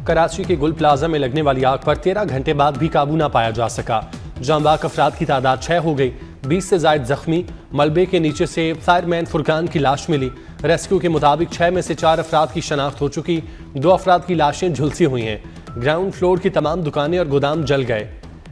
कराची के गुल प्लाजा में लगने वाली आग पर 13 घंटे बाद भी काबू ना पाया जा सका। जांबाक अफराद की तादाद 6 हो गई, 20 से ज्यादा जख्मी। मलबे के नीचे से फायरमैन फुरकान की लाश मिली। रेस्क्यू के मुताबिक 6 में से 4 अफराद की शनाख्त हो चुकी, 2 अफराद की लाशें झुलसी हुई हैं। ग्राउंड फ्लोर की तमाम दुकानें और गोदाम जल गए।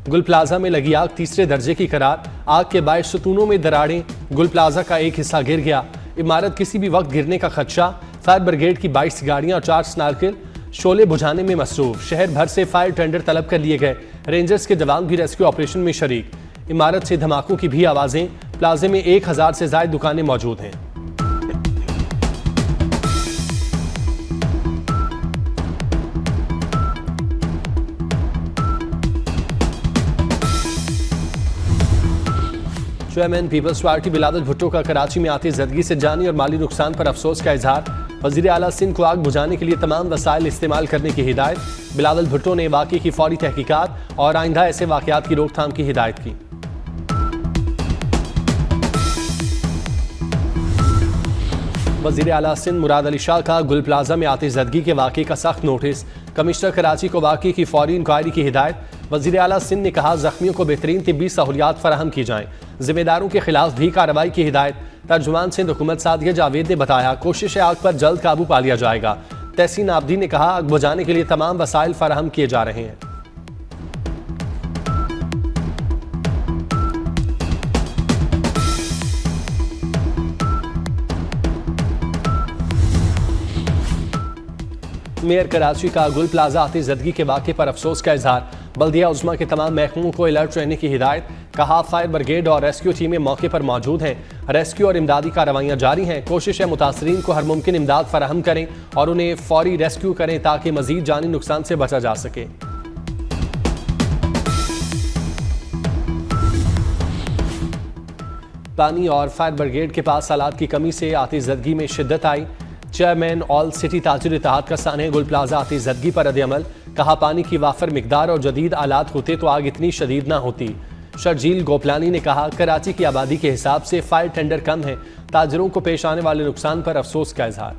गुल प्लाजा में लगी आग तीसरे दर्जे की करार। आग के बायस सतूनों में दरारें, गुल प्लाजा का एक हिस्सा गिर गया। इमारत किसी भी वक्त गिरने का खदशा। फायर ब्रिगेड की 22 गाड़ियां और 4 स्नार्किल शोले बुझाने में मसरूफ। शहर भर से फायर टेंडर तलब कर लिए गए। रेंजर्स के जवान भी रेस्क्यू ऑपरेशन में शरीक। इमारत से धमाकों की भी आवाजें। प्लाजे में 1000 से ज्यादा दुकानें मौजूद हैं। Chairman Peoples Party Bilawal Bhutto का कराची में आती जदगी से जानी और माली नुकसान पर अफसोस का इजहार। वजीर आला सिंध को आग बुझाने के लिए तमाम वसाइल इस्तेमाल करने की हिदायत। बिलावल भुट्टो ने वाक़े की फौरी तहकीकात और आइंदा ऐसे वाक़यात की रोकथाम की हिदायत की। वजीर आला सिंध मुराद अली शाह का गुल प्लाजा में आती जदगी के वाक़े का सख्त नोटिस। कमिश्नर कराची को वाक़े की फौरी इंक्वायरी की हिदायत। वजीर आला सिंध ने कहा जख्मियों को बेहतरीन तिब्बी सहूलियात फराहम की जाएं। जिम्मेदारों के खिलाफ भी कार्रवाई की हिदायत। तर्जुमान सिंध हुकूमत सादिया जावेद ने बताया कोशिश आग पर जल्द काबू पा लिया जाएगा। तहसीन आबदी ने कहा आग बुझाने के लिए तमाम वसाइल फराहम किए जा रहे हैं। मेयर कराची का गुल प्लाजा आती जदगी के वाक़े पर अफसोस का इजहार। बल्दिया उज़्मा के तमाम महकमों को अलर्ट रहने की हिदायत। कहा फायर ब्रिगेड और रेस्क्यू टीमें मौके पर मौजूद हैं। रेस्क्यू और इमदादी कार्रवाइयाँ जारी हैं। कोशिश है मुतासरीन को हर मुमकिन इमदाद फराहम करें और उन्हें फौरी रेस्क्यू करें ताकि मजीद जानी नुकसान से बचा जा सके। पानी और फायर ब्रिगेड के पास हालात की कमी से आती जदगी में शिद्दत आई। चेयरमैन ऑल सिटी ताजिर इत्तेहाद का साने गुल प्लाजा आती जदगी पर रद्द-ए-अमल। कहा पानी की वाफर मिकदार और जदीद आलात होते तो आग इतनी शदीद ना होती। शर्जील गोपलानी ने कहा कराची की आबादी के हिसाब से फायर टेंडर कम है। ताजिरों को पेश आने वाले नुकसान पर अफसोस का इजहार।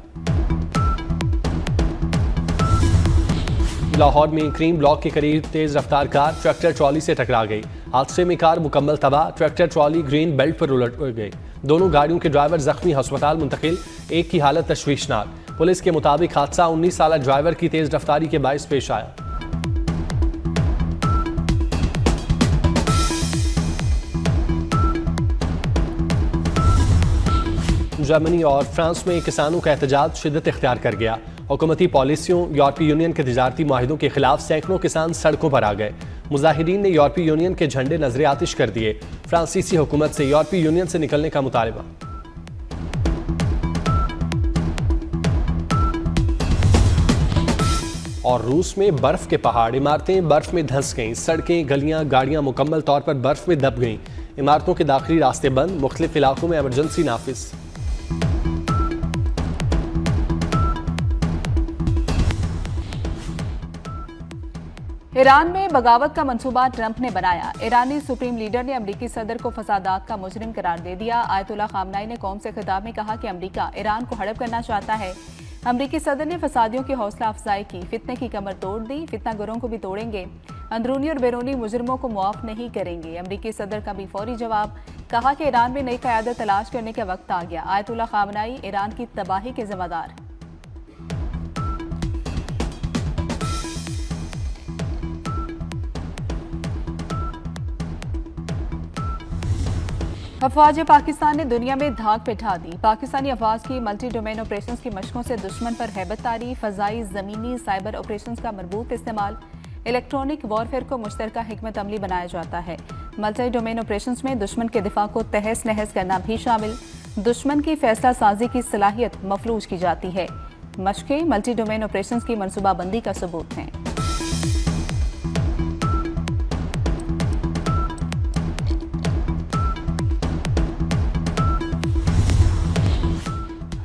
लाहौर में क्रीम ब्लॉक के करीब तेज रफ्तार कार ट्रैक्टर ट्रॉली से टकरा गई। हादसे में कार मुकम्मल तबाह। ट्रैक्टर ट्रॉली ग्रीन बेल्ट पर उलट गई। दोनों गाड़ियों के ड्राइवर जख्मी, अस्पताल मुंतकिल। एक की हालत तशवीशनाक। पुलिस के मुताबिक हादसा 19 साल ड्राइवर की तेज रफ्तारी के बायस पेश आया। जर्मनी और फ्रांस में किसानों का एहतजाज शिद्दत इख्तियार कर गया। हुकूमती पॉलिसियों, यूरोपीय यूनियन के तिजारती मुआहिदों के खिलाफ सैकड़ों किसान सड़कों पर आ गए। मुजाहिरीन ने यूरोपीय यूनियन के झंडे नजर आतिश कर दिए। फ्रांसीसी हुकूमत से यूरोपीय यूनियन से निकलने का मुतालबा। और रूस में बर्फ के पहाड़, इमारतें बर्फ में धंस गईं। सड़कें, गलियां, गाड़ियां मुकम्मल तौर पर बर्फ में दब गईं। इमारतों के दाखिली रास्ते बंद। मुख्तलिफ इलाकों में इमरजेंसी नाफिज। ईरान में बगावत का मंसूबा ट्रंप ने बनाया। ईरानी सुप्रीम लीडर ने अमरीकी सदर को फसादात का मुजरिम करार दे दिया। आयतुल्लाह खामनाई ने कौम से खिताब में कहा कि अमरीका ईरान को हड़प करना चाहता है। अमरीकी सदर ने फसादियों की हौसला अफजाई की, फितने की कमर तोड़ दी। फितना गुरों को भी तोड़ेंगे, अंदरूनी और बैरूनी मुजरिमों को मुआफ नहीं करेंगे। अमरीकी सदर का भी फौरी जवाब। कहा कि ईरान में नई क़यादत तलाश करने का वक्त आ गया। आयतुल्लाह खामनाई ईरान की तबाही के जिम्मेदार। अफवाज पाकिस्तान ने दुनिया में धाक बिठा दी। पाकिस्तानी अफवाज की मल्टी डोमेन ऑपरेशंस की मशकों से दुश्मन पर हैबत तारी। फजाई, जमीनी, साइबर ऑपरेशंस का मरबूत इस्तेमाल। इलेक्ट्रॉनिक वॉरफेयर को मुश्तरका हिकमत अमली बनाया जाता है। मल्टी डोमेन ऑपरेशंस में दुश्मन के दिफा को तहस नहस करना भी शामिल। दुश्मन की फैसला साजी की सलाहियत मफलूज की जाती है। मशकें मल्टी डोमेन ऑपरेशंस की मनसूबाबंदी का सबूत हैं।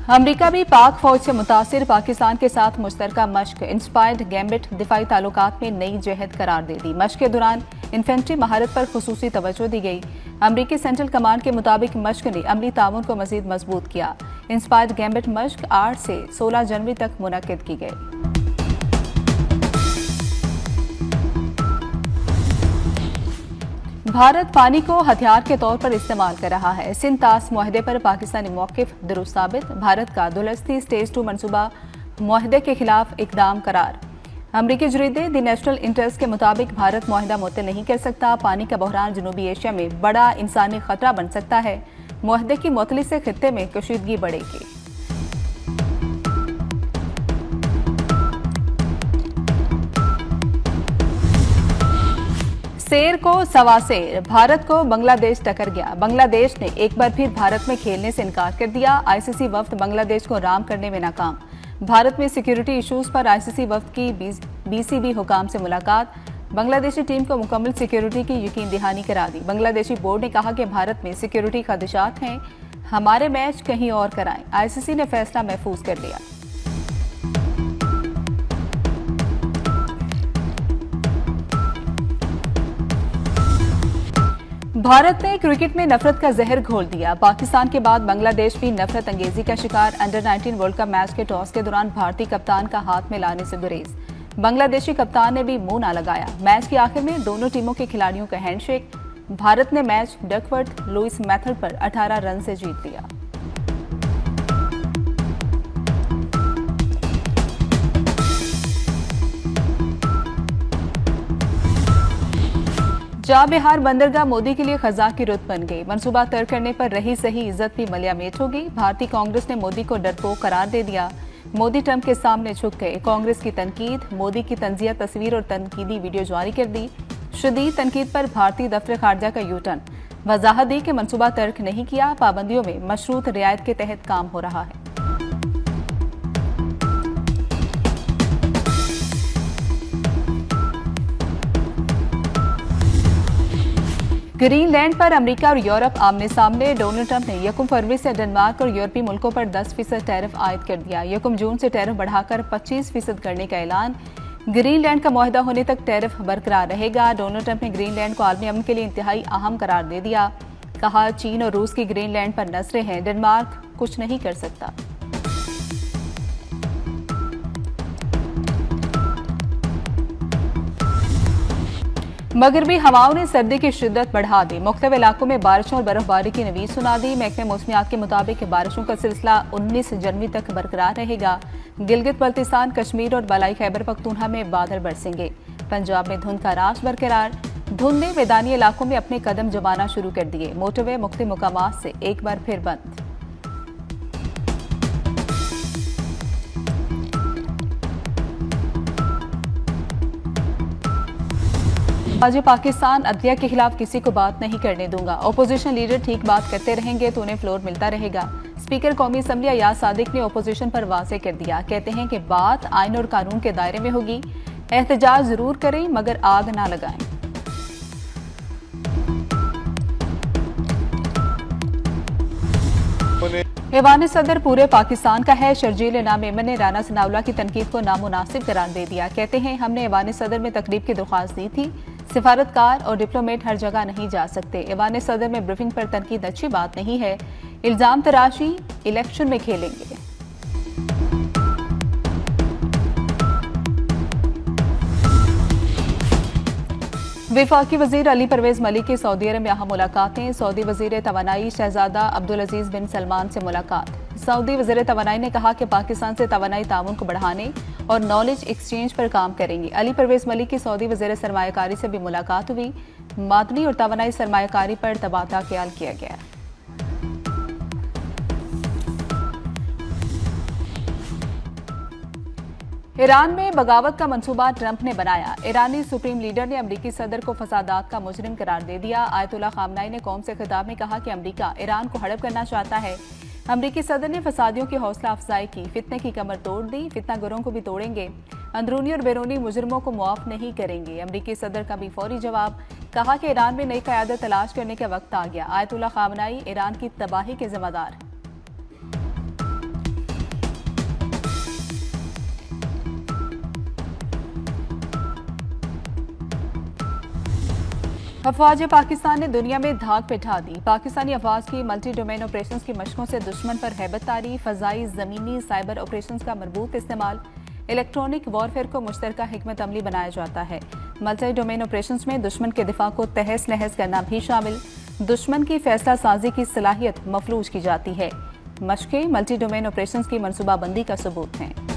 अमरीका भी पाक फौज से मुतासिर पाकिस्तान के साथ मुश्तरका मश्क इंस्पायर्ड गैम्बिट दिफाई ताल्लुकात में नई जहद करार दे दी। मश्क के दौरान इन्फेंट्री महारत पर खुसूसी तवज्जो दी गई। अमरीकी सेंट्रल कमांड के मुताबिक मश्क ने अमली ताउन को मजीद मजबूत किया। इंस्पायर्ड गैम्बिट मश्क 8 से 16 जनवरी तक मुनक्किद की गई। भारत पानी को हथियार के तौर पर इस्तेमाल कर रहा है। सिंध तास मुआहदे पर पाकिस्तानी मौक़िफ़ दुरुस्त साबित। भारत का दुलस्ती स्टेज 2 मनसूबा मुआहदे के खिलाफ इकदाम करार। अमरीकी जरीदे द नेशनल इंटरेस्ट के मुताबिक भारत मुआहदा मुअत्तल नहीं कर सकता। पानी का बहरान जनूबी एशिया में बड़ा इंसानी खतरा बन सकता है। मुआहदे की मुअत्तली से खित्ते में कशीदगी बढ़ेगी। शेर को सवा शेर, भारत को बांग्लादेश टक्कर गया। बांग्लादेश ने एक बार फिर भारत में खेलने से इनकार कर दिया। आईसीसी वफ्द बांग्लादेश को राम करने में नाकाम। भारत में सिक्योरिटी इश्यूज पर आईसीसी वफ्द की बीसीबी हुकाम से मुलाकात। बांग्लादेशी टीम को मुकम्मल सिक्योरिटी की यकीन दहानी करा दी। बांग्लादेशी बोर्ड ने कहा कि भारत में सिक्योरिटी खदशात हैं, हमारे मैच कहीं और कराएं। आईसीसी ने फैसला महफूज कर लिया। भारत ने क्रिकेट में नफरत का जहर घोल दिया। पाकिस्तान के बाद बांग्लादेश भी नफरत अंगेजी का शिकार। अंडर 19 वर्ल्ड कप मैच के टॉस के दौरान भारतीय कप्तान का हाथ में लाने से गुरेज। बांग्लादेशी कप्तान ने भी मुंह ना लगाया। मैच के आखिर में दोनों टीमों के खिलाड़ियों का हैंडशेक। भारत ने मैच डकवर्थ लुइस मेथड पर 18 रन से जीत लिया। बिहार बंदरगाह मोदी के लिए खजा की रुत बन गई। मंसूबा तय करने पर रही सही इज्जत भी मलियामेट हो गई। भारतीय कांग्रेस ने मोदी को डरपोक करार दे दिया। मोदी ट्रंप के सामने झुक गए। कांग्रेस की तनकीद, मोदी की तंजिया तस्वीर और तनकीदी वीडियो जारी कर दी। शदीद तनकीद पर भारतीय दफ्तर खारजा का यूटर्न। वजाहत दी कि मंसूबा तर्क नहीं किया, पाबंदियों में मशरूत रियायत के तहत काम हो रहा है। ग्रीनलैंड पर अमेरिका और यूरोप आमने सामने। डोनाल्ड ट्रंप ने 1 फरवरी से डेनमार्क और यूरोपीय मुल्कों पर 10% टैरिफ आयद कर दिया। 1 जून से टैरिफ बढ़ाकर 25% करने का ऐलान। ग्रीनलैंड का मुआहदा होने तक टैरिफ बरकरार रहेगा। डोनाल्ड ट्रंप ने ग्रीनलैंड को आलमी अमन के लिए इंतहाई अहम करार दे दिया। कहा, चीन और रूस की ग्रीनलैंड पर नजरें हैं, डेनमार्क कुछ नहीं कर सकता। मगरबी हवाओं ने सर्दी की शिद्दत बढ़ा दी। मुख्तलिफ इलाकों में बारिशों और बर्फबारी की नवीद सुना दी। महकमे मौसमियात के मुताबिक बारिशों का सिलसिला 19 जनवरी तक बरकरार रहेगा। गिलगित बल्तिस्तान, कश्मीर और बलाई खैबर पख्तूनख्वा में बादल बरसेंगे। पंजाब में धुंध का राज बरकरार। धुंध ने मैदानी इलाकों में अपने कदम जमाना शुरू कर दिए। मोटरवे मुख्तलिफ मुकामात से एक बार फिर बंद। आज पाकिस्तान अदलिया के खिलाफ किसी को बात नहीं करने दूंगा। ओपोजिशन लीडर ठीक बात करते रहेंगे तो उन्हें फ्लोर मिलता रहेगा। स्पीकर कौमी असम्बली अयाज सादिक ने ओपोजिशन पर वाज़ेह कर दिया। कहते हैं कि बात आइन और कानून के दायरे में होगी। एहतजाज जरूर करें मगर आग ना लगाएं। ऐवान सदर पूरे पाकिस्तान का है। शर्जील इनाम मेमन ने राना सनाउल्लाह की तनकीद को नामुनासिब करार दे दिया। कहते हैं, हमने ऐवान सदर में तकरीब की दरख्वास्त दी थी। सिफारतकार और डिप्लोमेट हर जगह नहीं जा सकते। ऐवान सदर में ब्रीफिंग पर तनकीद अच्छी बात नहीं है। इल्जाम तराशी इलेक्शन में खेलेंगे। वफाकी वजीर अली परवेज मलिक की सऊदी अरब में अहम मुलाकातें। सऊदी वजीर तवानाई शहजादा अब्दुल अजीज बिन सलमान से मुलाकात। सऊदी वजीर तवानाई ने कहा कि पाकिस्तान से तवानाई ताउन को बढ़ाने और नॉलेज एक्सचेंज पर काम करेंगे। अली परवेज मलिक की सऊदी वजीर सरमायाकारी से भी मुलाकात हुई। मादनी और तवानाई सरमायाकारी पर तबादला ख्याल किया गया। ईरान में बगावत का मंसूबा ट्रंप ने बनाया। ईरानी सुप्रीम लीडर ने अमरीकी सदर को फसादात का मुजरिम करार दे दिया। आयतुल्लाह खामनाई ने कौम से खिताब में कहा कि अमरीका ईरान को हड़प करना चाहता है। अमरीकी सदर ने फसादियों की हौसला अफजाई की, फितने की कमर तोड़ दी। फितना गरों को भी तोड़ेंगे, अंदरूनी और बैरूनी मुजरिमों को मुआफ नहीं करेंगे। अमरीकी सदर का भी फौरी जवाब। कहा कि ईरान में नई क़यादत तलाश करने का वक्त आ गया। आयतुल्लाह खामनाई ईरान की तबाही के जिम्मेदार हैं। अफवाज पाकिस्तान ने दुनिया में धाक बिठा दी। पाकिस्तानी अफवाज की मल्टी डोमेन ऑपरेशंस की मशकों से दुश्मन पर हैबत तारी। फजाई, जमीनी, साइबर ऑपरेशंस का मरबूत इस्तेमाल। इलेक्ट्रॉनिक वॉरफेयर को मुश्तरका हिकमत अमली बनाया जाता है। मल्टी डोमेन ऑपरेशंस में दुश्मन के दिफा को तहस नहस करना भी शामिल। दुश्मन की फैसला साजी की सलाहियत मफलूज की जाती है। मशकें मल्टी डोमेन ऑपरेशंस की मनसूबाबंदी का सबूत हैं।